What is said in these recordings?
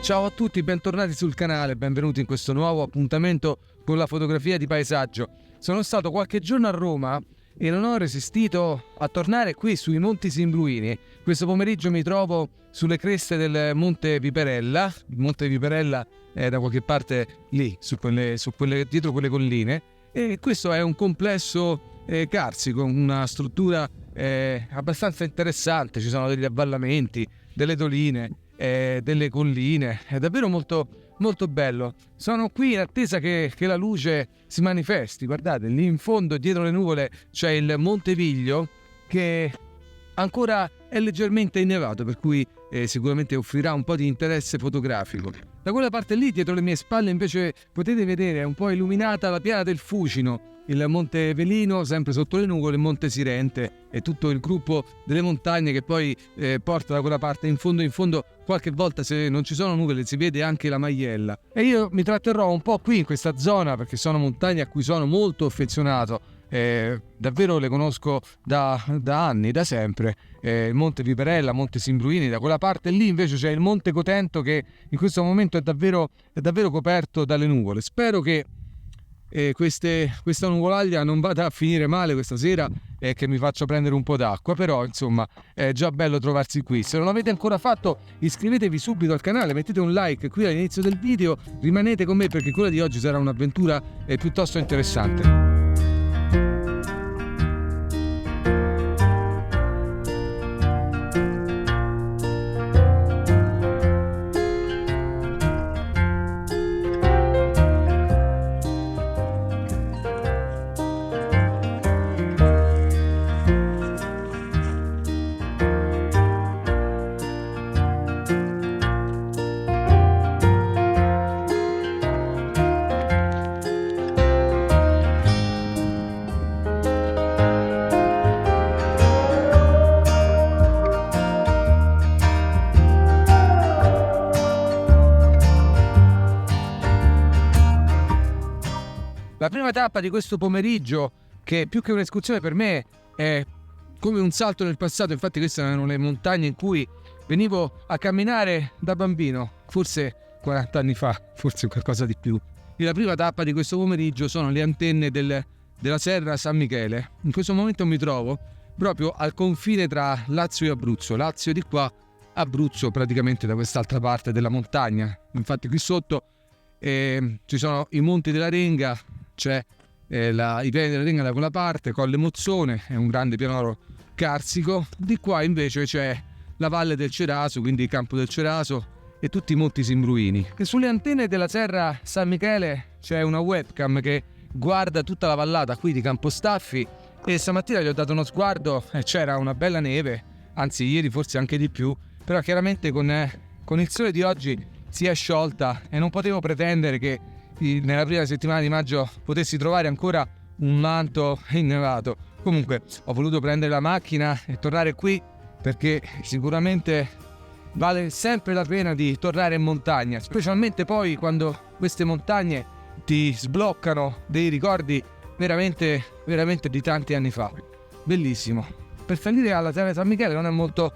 Ciao a tutti, bentornati sul canale, benvenuti in questo nuovo appuntamento con la fotografia di paesaggio. Sono stato qualche giorno a Roma e non ho resistito a tornare qui sui Monti Simbruini. Questo pomeriggio mi trovo sulle creste del Monte Viperella. Il Monte Viperella è da qualche parte lì, dietro quelle colline. E questo è un complesso carsico, una struttura abbastanza interessante. Ci sono degli avvallamenti, delle doline, delle colline, è davvero molto, molto bello. Sono qui in attesa che la luce si manifesti. Guardate, lì in fondo dietro le nuvole c'è il Monte Viglio che ancora è leggermente innevato, per cui sicuramente offrirà un po' di interesse fotografico. Da quella parte lì dietro le mie spalle invece potete vedere è un po' illuminata la piana del Fucino, il Monte Velino sempre sotto le nuvole, il Monte Sirente e tutto il gruppo delle montagne che poi porta da quella parte in fondo qualche volta, se non ci sono nuvole, si vede anche la Maiella. E io mi tratterrò un po' qui in questa zona perché sono montagne a cui sono molto affezionato. Davvero le conosco da anni, da sempre. Il Monte Viperella, Monte Simbruini, da quella parte lì invece c'è il Monte Cotento che in questo momento è davvero coperto dalle nuvole. Spero che questa nuvolaglia non vada a finire male questa sera e che mi faccia prendere un po' d'acqua, però insomma è già bello trovarsi qui. Se non l'avete ancora fatto, iscrivetevi subito al canale, mettete un like qui all'inizio del video, rimanete con me perché quella di oggi sarà un'avventura piuttosto interessante. La prima tappa di questo pomeriggio, che più che un'escursione per me è come un salto nel passato. Infatti queste erano le montagne in cui venivo a camminare da bambino, forse 40 anni fa, forse qualcosa di più. E la prima tappa di questo pomeriggio sono le antenne della Serra San Michele. In questo momento mi trovo proprio al confine tra Lazio e Abruzzo. Lazio di qua, Abruzzo praticamente da quest'altra parte della montagna. Infatti qui sotto ci sono i Monti della Renga, c'è i piani della Renga da quella parte, Colle Mozzone, è un grande pianoro carsico. Di qua invece c'è la Valle del Ceraso, quindi il Campo del Ceraso e tutti i Monti Simbruini. E sulle antenne della Serra San Michele c'è una webcam che guarda tutta la vallata qui di Campostaffi e stamattina gli ho dato uno sguardo e c'era una bella neve, anzi ieri forse anche di più, però chiaramente con il sole di oggi si è sciolta e non potevo pretendere che nella prima settimana di maggio potessi trovare ancora un manto innevato. Comunque ho voluto prendere la macchina e tornare qui perché sicuramente vale sempre la pena di tornare in montagna, specialmente poi quando queste montagne ti sbloccano dei ricordi veramente, veramente di tanti anni fa. Bellissimo. Per salire alla Serra San Michele non è molto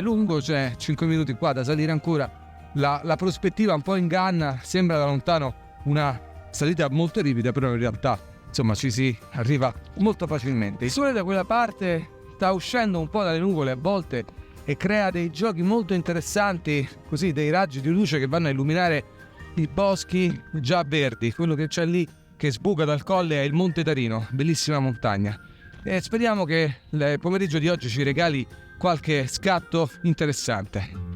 lungo, c'è 5 minuti qua da salire ancora. La prospettiva un po' inganna, sembra da lontano una salita molto ripida, però in realtà insomma ci si arriva molto facilmente. Il sole da quella parte sta uscendo un po' dalle nuvole a volte e crea dei giochi molto interessanti, così dei raggi di luce che vanno a illuminare i boschi già verdi. Quello che c'è lì che sbuca dal colle è il Monte Tarino, bellissima montagna, e speriamo che il pomeriggio di oggi ci regali qualche scatto interessante.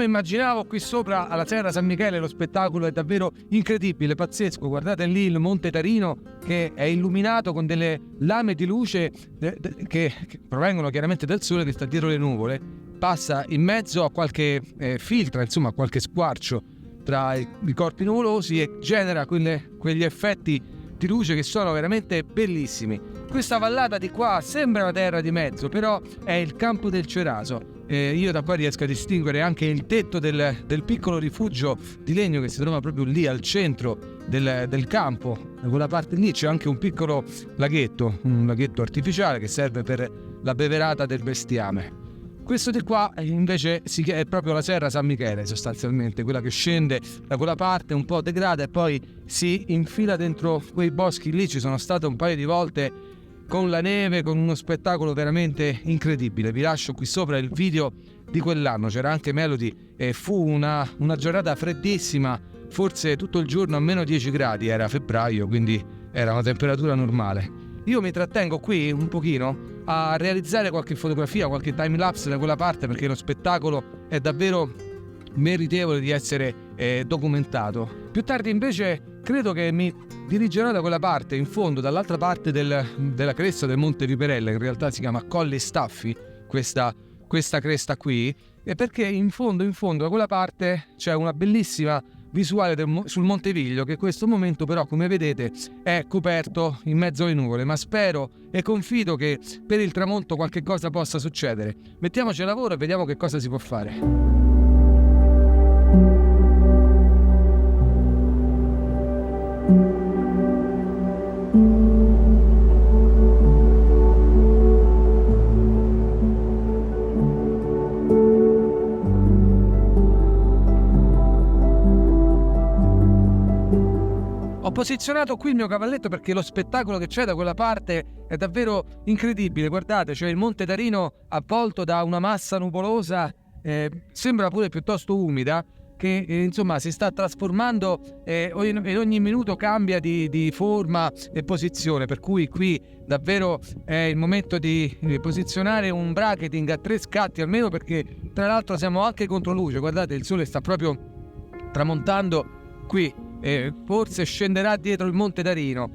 immaginavo. Qui sopra alla Serra San Michele lo spettacolo è davvero incredibile, pazzesco. Guardate lì il Monte Tarino che è illuminato con delle lame di luce che provengono chiaramente dal sole che sta dietro le nuvole, passa in mezzo a qualche filtra, insomma a qualche squarcio tra i corpi nuvolosi e genera quegli effetti di luce che sono veramente bellissimi. Questa vallata di qua sembra una terra di mezzo, però è il campo del Ceraso. Io da qua riesco a distinguere anche il tetto del piccolo rifugio di legno che si trova proprio lì al centro del campo. Da quella parte lì c'è anche un piccolo laghetto, un laghetto artificiale che serve per la beverata del bestiame. Questo di qua invece è proprio la Serra San Michele, sostanzialmente, quella che scende da quella parte, un po' degrada e poi si infila dentro quei boschi lì. Ci sono stato un paio di volte con la neve, con uno spettacolo veramente incredibile. Vi lascio qui sopra il video di quell'anno, c'era anche Melody e fu una giornata freddissima, forse tutto il giorno a meno 10 gradi, era febbraio, quindi era una temperatura normale. Io mi trattengo qui un pochino a realizzare qualche fotografia, qualche timelapse da quella parte, perché lo spettacolo è davvero meritevole di essere documentato. Più tardi invece credo che mi dirigerò da quella parte, in fondo, dall'altra parte della cresta del Monte Viperella, in realtà si chiama Colle Staffi, questa cresta qui, e perché in fondo da quella parte c'è una bellissima visuale sul Monte Viglio, che in questo momento però, come vedete, è coperto in mezzo alle nuvole, ma spero e confido che per il tramonto qualche cosa possa succedere. Mettiamoci al lavoro e vediamo che cosa si può fare. Ho posizionato qui il mio cavalletto perché lo spettacolo che c'è da quella parte è davvero incredibile. Guardate, c'è il Monte Tarino avvolto da una massa nuvolosa, sembra pure piuttosto umida, che insomma si sta trasformando e ogni minuto cambia di forma e posizione, per cui qui davvero è il momento di posizionare un bracketing a 3 scatti almeno, perché tra l'altro siamo anche contro luce. Guardate, il sole sta proprio tramontando qui. Forse scenderà dietro il Monte Tarino.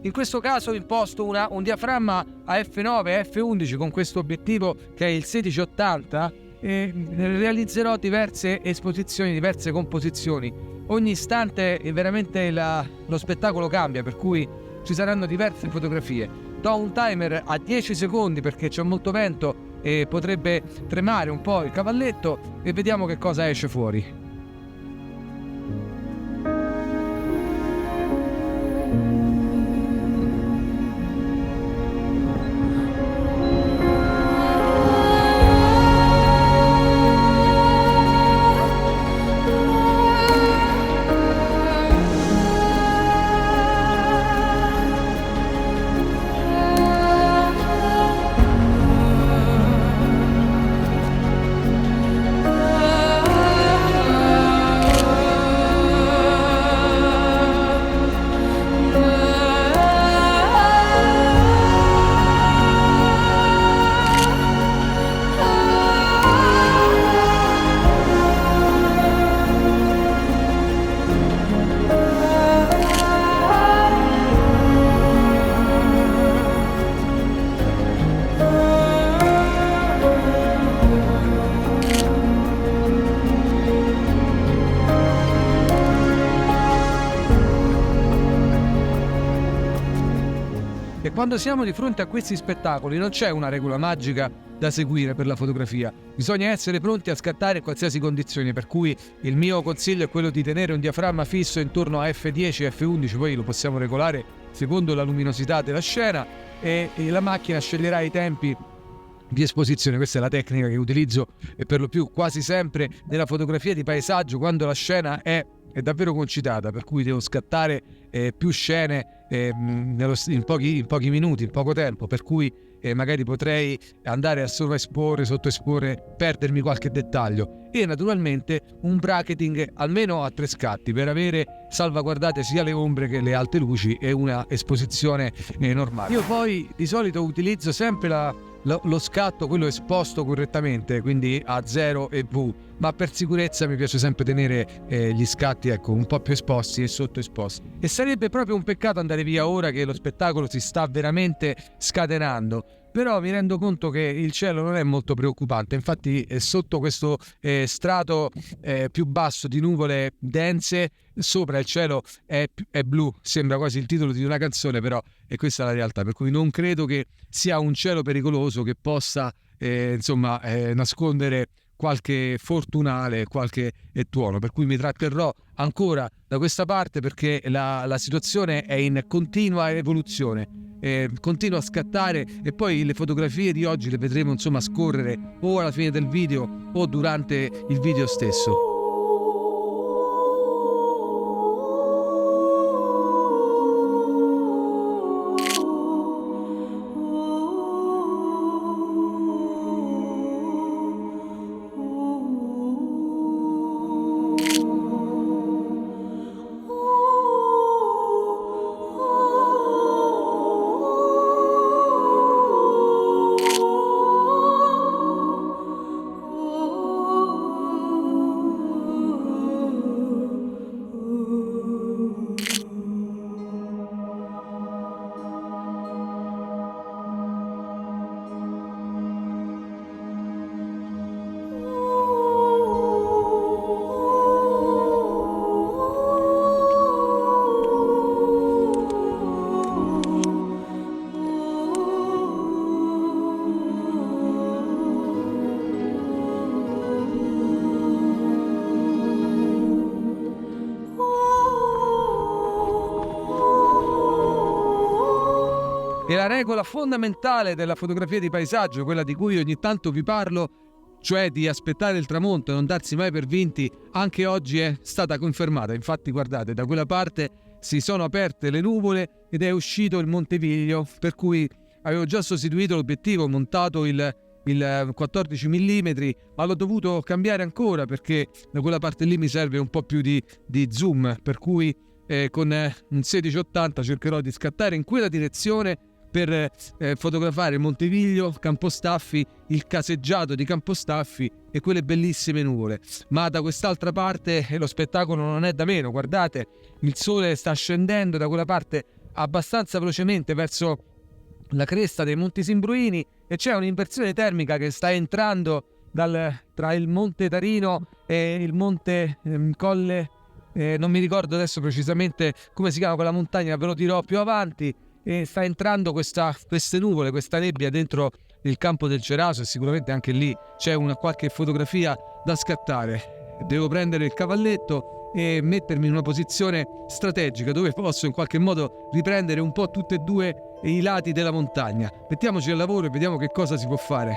In questo caso ho imposto un diaframma a f9 f11 con questo obiettivo che è il 1680 e realizzerò diverse esposizioni, diverse composizioni. Ogni istante veramente lo spettacolo cambia, per cui ci saranno diverse fotografie. Do un timer a 10 secondi perché c'è molto vento e potrebbe tremare un po' il cavalletto, e vediamo che cosa esce fuori. E quando siamo di fronte a questi spettacoli non c'è una regola magica da seguire per la fotografia, bisogna essere pronti a scattare in qualsiasi condizione, per cui il mio consiglio è quello di tenere un diaframma fisso intorno a f10 e f11, poi lo possiamo regolare secondo la luminosità della scena, e la macchina sceglierà i tempi di esposizione. Questa è la tecnica che utilizzo per lo più quasi sempre nella fotografia di paesaggio, quando la scena è davvero concitata, per cui devo scattare più scene in pochi minuti, in poco tempo, per cui magari potrei andare a sovraesporre, sottoesporre, perdermi qualche dettaglio, e naturalmente un bracketing almeno a 3 scatti per avere salvaguardate sia le ombre che le alte luci e una esposizione normale. Io poi di solito utilizzo sempre lo scatto, quello esposto correttamente, quindi a 0 e V, ma per sicurezza mi piace sempre tenere gli scatti, ecco, un po' più esposti e sottoesposti. E sarebbe proprio un peccato andare via ora che lo spettacolo si sta veramente scatenando. Però mi rendo conto che il cielo non è molto preoccupante, infatti sotto questo strato più basso di nuvole dense, sopra il cielo è blu, sembra quasi il titolo di una canzone, però è questa la realtà, per cui non credo che sia un cielo pericoloso che possa nascondere qualche fortunale, qualche tuono, per cui mi tratterrò ancora da questa parte perché la situazione è in continua evoluzione, continua a scattare e poi le fotografie di oggi le vedremo scorrere o alla fine del video o durante il video stesso. E la regola fondamentale della fotografia di paesaggio, quella di cui ogni tanto vi parlo, cioè di aspettare il tramonto e non darsi mai per vinti, anche oggi è stata confermata. Infatti guardate, da quella parte si sono aperte le nuvole ed è uscito il Monteviglio, per cui avevo già sostituito l'obiettivo, ho montato il 14 mm, ma l'ho dovuto cambiare ancora perché da quella parte lì mi serve un po' più di zoom, per cui con un 1680 cercherò di scattare in quella direzione per fotografare Monteviglio, Campostaffi, il caseggiato di Campostaffi e quelle bellissime nuvole. Ma da quest'altra parte lo spettacolo non è da meno, guardate, il sole sta scendendo da quella parte abbastanza velocemente verso la cresta dei Monti Simbruini e c'è un'inversione termica che sta entrando tra il Monte Tarino e il Monte Colle, non mi ricordo adesso precisamente come si chiama quella montagna, ve lo dirò più avanti. E sta entrando queste nuvole, questa nebbia dentro il campo del Ceraso e sicuramente anche lì c'è una qualche fotografia da scattare. Devo prendere il cavalletto e mettermi in una posizione strategica dove posso in qualche modo riprendere un po' tutti e due i lati della montagna. Mettiamoci al lavoro e vediamo che cosa si può fare.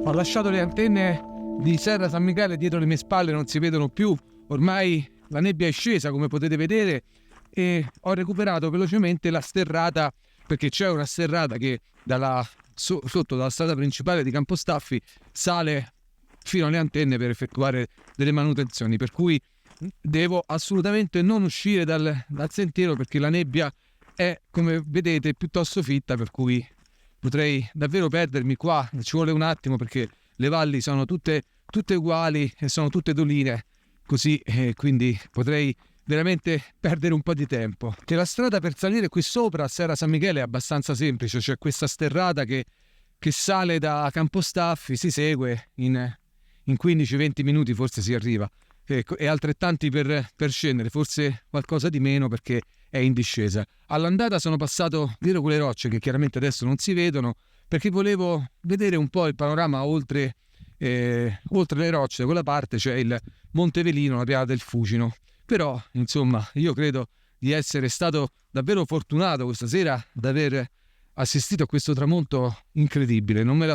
Ho lasciato le antenne di Serra San Michele dietro le mie spalle non si vedono più, ormai la nebbia è scesa come potete vedere, e ho recuperato velocemente la sterrata, perché c'è una sterrata che sotto dalla strada principale di Campostaffi sale fino alle antenne per effettuare delle manutenzioni, per cui devo assolutamente non uscire dal sentiero, perché la nebbia è, come vedete, piuttosto fitta, per cui potrei davvero perdermi qua. Ci vuole un attimo, perché le valli sono tutte uguali e sono tutte doline, così, quindi potrei veramente perdere un po' di tempo. Che la strada per salire qui sopra a Serra San Michele è abbastanza semplice, c'è questa sterrata che sale da Campostaffi, si segue in 15-20 minuti, forse si arriva, e altrettanti per scendere, forse qualcosa di meno perché è in discesa. All'andata sono passato dietro quelle rocce che chiaramente adesso non si vedono, perché volevo vedere un po' il panorama oltre le rocce. Da quella parte c'è il Monte Velino, la piana del Fucino. Però insomma, io credo di essere stato davvero fortunato questa sera ad aver assistito a questo tramonto incredibile. Non me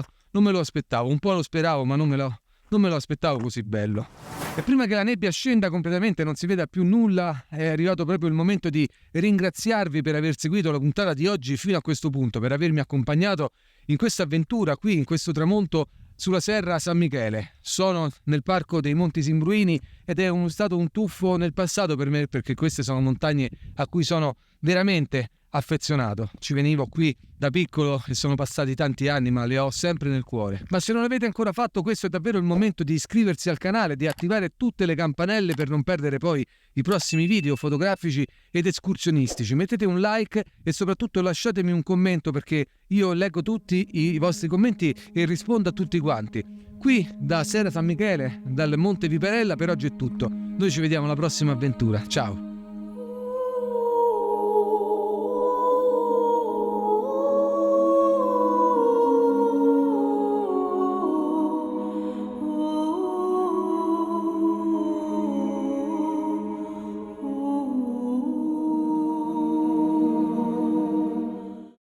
lo aspettavo, un po' lo speravo, ma non me lo aspettavo così bello. E prima che la nebbia scenda completamente e non si veda più nulla, è arrivato proprio il momento di ringraziarvi per aver seguito la puntata di oggi fino a questo punto, per avermi accompagnato in questa avventura qui, in questo tramonto sulla Serra San Michele. Sono nel parco dei Monti Simbruini ed è stato un tuffo nel passato per me, perché queste sono montagne a cui sono veramente affezionato. Ci venivo qui da piccolo e sono passati tanti anni, ma le ho sempre nel cuore. Ma se non avete ancora fatto, questo è davvero il momento di iscriversi al canale, di attivare tutte le campanelle per non perdere poi i prossimi video fotografici ed escursionistici. Mettete un like e soprattutto lasciatemi un commento, perché io leggo tutti i vostri commenti e rispondo a tutti quanti. Qui da Serra San Michele, dal Monte Viperella, per oggi è tutto. Noi ci vediamo alla prossima avventura. Ciao!